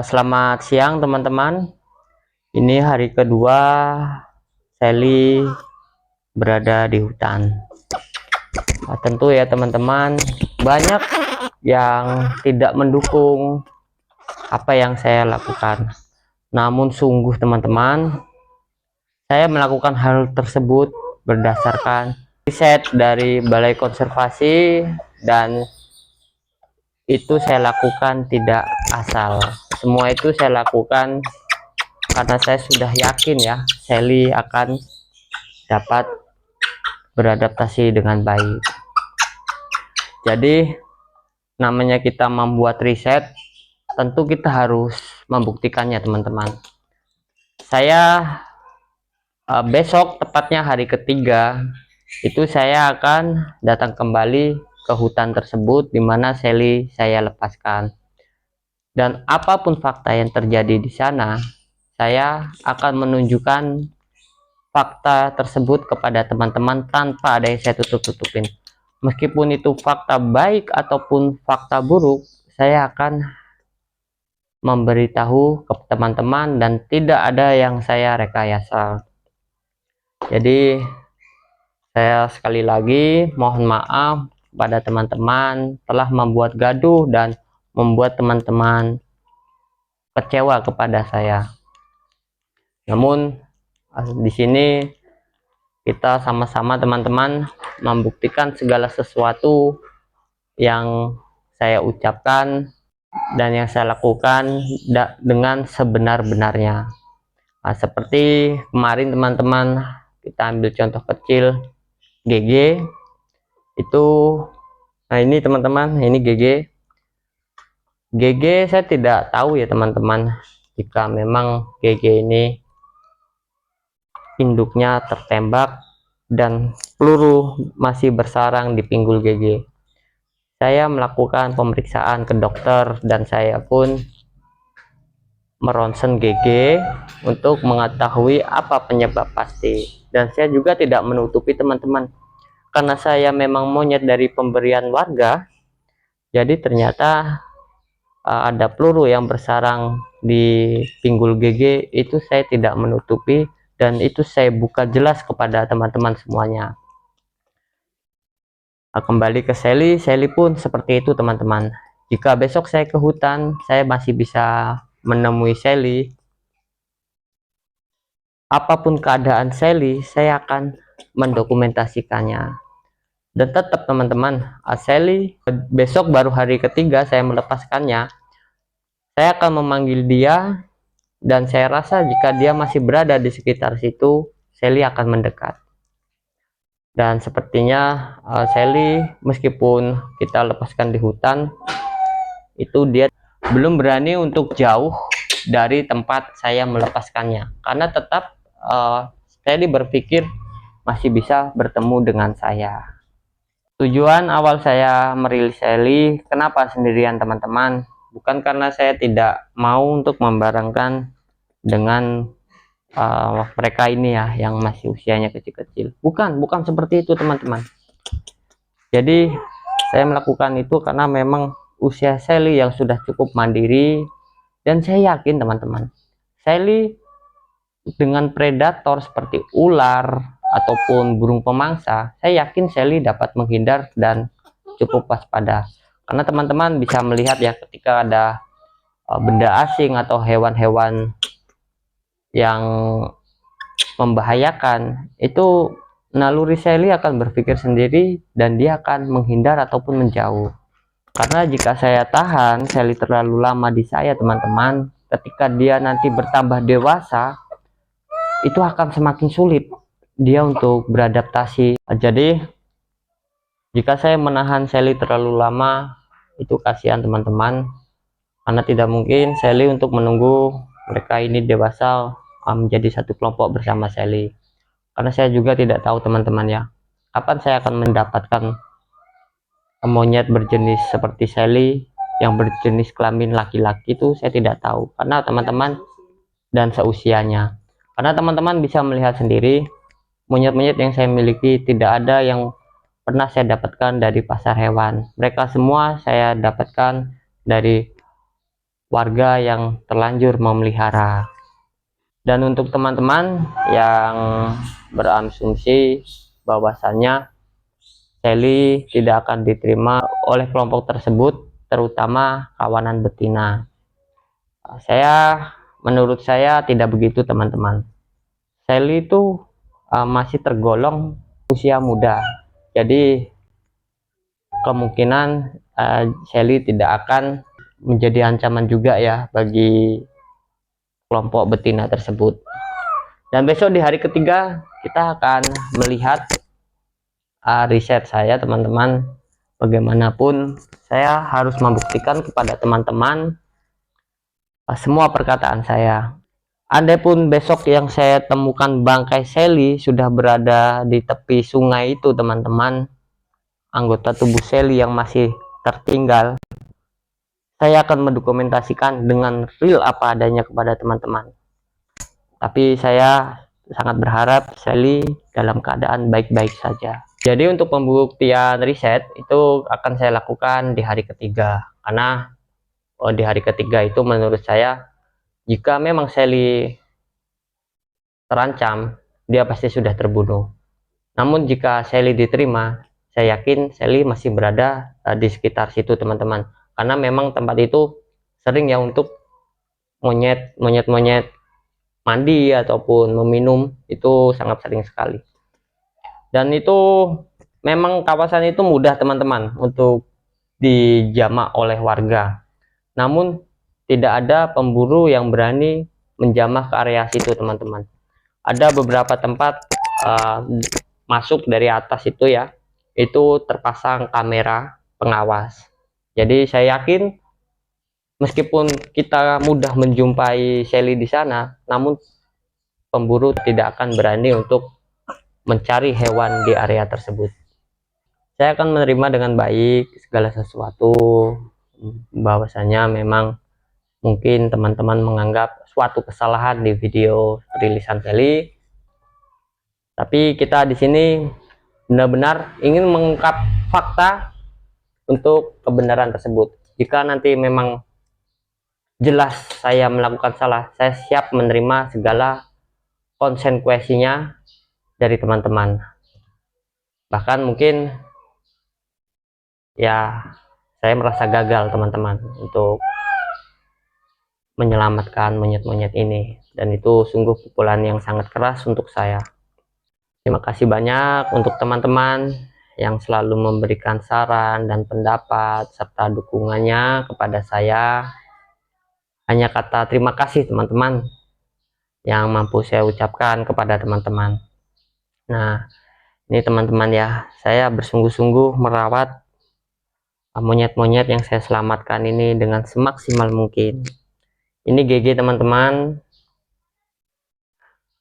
Selamat siang teman-teman. Ini hari kedua Sally berada di hutan. Tentu ya teman-teman, banyak yang tidak mendukung apa yang saya lakukan. Namun sungguh teman-teman, saya melakukan hal tersebut berdasarkan riset dari Balai Konservasi, dan itu saya lakukan tidak asal. Semua itu saya lakukan karena saya sudah yakin ya Sally akan dapat beradaptasi dengan baik. Jadi namanya kita membuat riset, tentu kita harus membuktikannya teman-teman. Saya besok, tepatnya hari ketiga, itu saya akan datang kembali ke hutan tersebut di mana Sally saya lepaskan. Dan apapun fakta yang terjadi di sana, saya akan menunjukkan fakta tersebut kepada teman-teman tanpa ada yang saya tutup-tutupin. Meskipun itu fakta baik ataupun fakta buruk, saya akan memberitahu ke teman-teman dan tidak ada yang saya rekayasa. Jadi saya sekali lagi mohon maaf kepada teman-teman telah membuat gaduh dan membuat teman-teman kecewa kepada saya. Namun di sini kita sama-sama teman-teman membuktikan segala sesuatu yang saya ucapkan dan yang saya lakukan dengan sebenar-benarnya. Seperti kemarin teman-teman, kita ambil contoh kecil GG itu. Nah ini teman-teman, ini GG saya tidak tahu ya teman-teman, jika memang GG ini induknya tertembak dan peluru masih bersarang di pinggul GG. Saya melakukan pemeriksaan ke dokter dan saya pun meronsen GG untuk mengetahui apa penyebab pasti. Dan saya juga tidak menutupi teman-teman, karena saya memang monyet dari pemberian warga, jadi ternyata ada peluru yang bersarang di pinggul GG. Itu saya tidak menutupi dan itu saya buka jelas kepada teman-teman semuanya. Kembali ke Sally pun seperti itu teman-teman. Jika besok saya ke hutan, saya masih bisa menemui Sally. Apapun keadaan Sally, saya akan mendokumentasikannya. Dan tetap teman-teman, Sally besok baru hari ketiga saya melepaskannya. Saya akan memanggil dia, dan saya rasa jika dia masih berada di sekitar situ, Sally akan mendekat. Dan sepertinya Sally, meskipun kita lepaskan di hutan, itu dia belum berani untuk jauh dari tempat saya melepaskannya, karena tetap Sally berpikir masih bisa bertemu dengan saya. Tujuan awal saya merilis Sally, kenapa sendirian teman-teman? Bukan karena saya tidak mau untuk membarengkan dengan mereka ini ya, yang masih usianya kecil-kecil. Bukan seperti itu teman-teman. Jadi saya melakukan itu karena memang usia Sally yang sudah cukup mandiri, dan saya yakin teman-teman, Sally dengan predator seperti ular ataupun burung pemangsa, saya yakin Sally dapat menghindar dan cukup waspada. Karena teman-teman bisa melihat ya, ketika ada benda asing atau hewan-hewan yang membahayakan, itu naluri Sally akan berpikir sendiri dan dia akan menghindar ataupun menjauh. Karena jika saya tahan Sally terlalu lama di saya teman-teman, ketika dia nanti bertambah dewasa, itu akan semakin sulit dia untuk beradaptasi. Jadi jika saya menahan Sally terlalu lama, itu kasihan teman-teman, karena tidak mungkin Sally untuk menunggu mereka ini dewasa menjadi satu kelompok bersama Sally. Karena saya juga tidak tahu teman-teman ya, kapan saya akan mendapatkan monyet berjenis seperti Sally yang berjenis kelamin laki-laki. Itu saya tidak tahu karena teman-teman dan seusianya. Karena teman-teman bisa melihat sendiri, monyet-monyet yang saya miliki tidak ada yang pernah saya dapatkan dari pasar hewan. Mereka semua saya dapatkan dari warga yang terlanjur memelihara. Dan untuk teman-teman yang berasumsi bahwasannya Sally tidak akan diterima oleh kelompok tersebut, terutama kawanan betina, menurut saya tidak begitu teman-teman. Sally itu masih tergolong usia muda, jadi kemungkinan Sally tidak akan menjadi ancaman juga ya bagi kelompok betina tersebut. Dan besok di hari ketiga kita akan melihat riset saya teman-teman. Bagaimanapun saya harus membuktikan kepada teman-teman semua perkataan saya. Andai pun besok yang saya temukan bangkai Sally sudah berada di tepi sungai itu teman-teman, anggota tubuh Sally yang masih tertinggal, saya akan mendokumentasikan dengan real apa adanya kepada teman-teman. Tapi saya sangat berharap Sally dalam keadaan baik-baik saja. Jadi untuk pembuktian riset itu akan saya lakukan di hari ketiga, karena di hari ketiga itu menurut saya jika memang Sally terancam, dia pasti sudah terbunuh. Namun jika Sally diterima, saya yakin Sally masih berada di sekitar situ teman-teman, karena memang tempat itu sering ya untuk monyet mandi ataupun meminum, itu sangat sering sekali. Dan itu memang kawasan itu mudah teman-teman untuk dijamah oleh warga, namun tidak ada pemburu yang berani menjamah ke area situ teman-teman. Ada beberapa tempat masuk dari atas itu ya, itu terpasang kamera pengawas. Jadi saya yakin meskipun kita mudah menjumpai Sally di sana, namun pemburu tidak akan berani untuk mencari hewan di area tersebut. Saya akan menerima dengan baik segala sesuatu, bahwasanya memang mungkin teman-teman menganggap suatu kesalahan di video rilisan Sally, tapi kita di sini benar-benar ingin mengungkap fakta untuk kebenaran tersebut. Jika nanti memang jelas saya melakukan salah, saya siap menerima segala konsekuensinya dari teman-teman. Bahkan mungkin ya saya merasa gagal teman-teman untuk menyelamatkan monyet-monyet ini, dan itu sungguh pukulan yang sangat keras untuk saya. Terima kasih banyak untuk teman-teman yang selalu memberikan saran dan pendapat serta dukungannya kepada saya. Hanya kata terima kasih teman-teman yang mampu saya ucapkan kepada teman-teman. Nah, ini teman-teman ya, saya bersungguh-sungguh merawat monyet-monyet yang saya selamatkan ini dengan semaksimal mungkin. Ini GG teman-teman,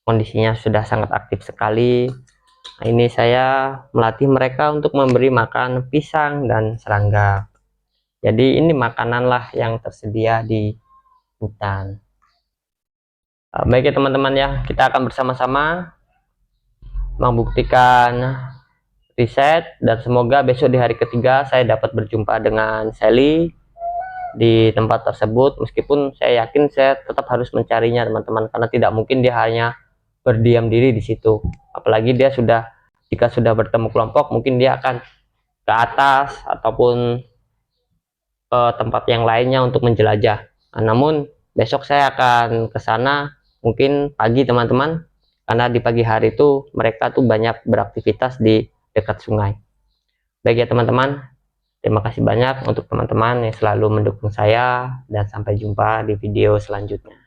kondisinya sudah sangat aktif sekali. Nah, ini saya melatih mereka untuk memberi makan pisang dan serangga. Jadi ini makananlah yang tersedia di hutan. Baik ya teman-teman ya, kita akan bersama-sama membuktikan riset, dan semoga besok di hari ketiga saya dapat berjumpa dengan Sally di tempat tersebut. Meskipun saya yakin saya tetap harus mencarinya teman-teman, karena tidak mungkin dia hanya berdiam diri di situ. Apalagi dia jika sudah bertemu kelompok, mungkin dia akan ke atas ataupun ke tempat yang lainnya untuk menjelajah. Nah, namun besok saya akan ke sana mungkin pagi teman-teman, karena di pagi hari itu mereka tuh banyak beraktivitas di dekat sungai. Baik ya teman-teman, terima kasih banyak untuk teman-teman yang selalu mendukung saya, dan sampai jumpa di video selanjutnya.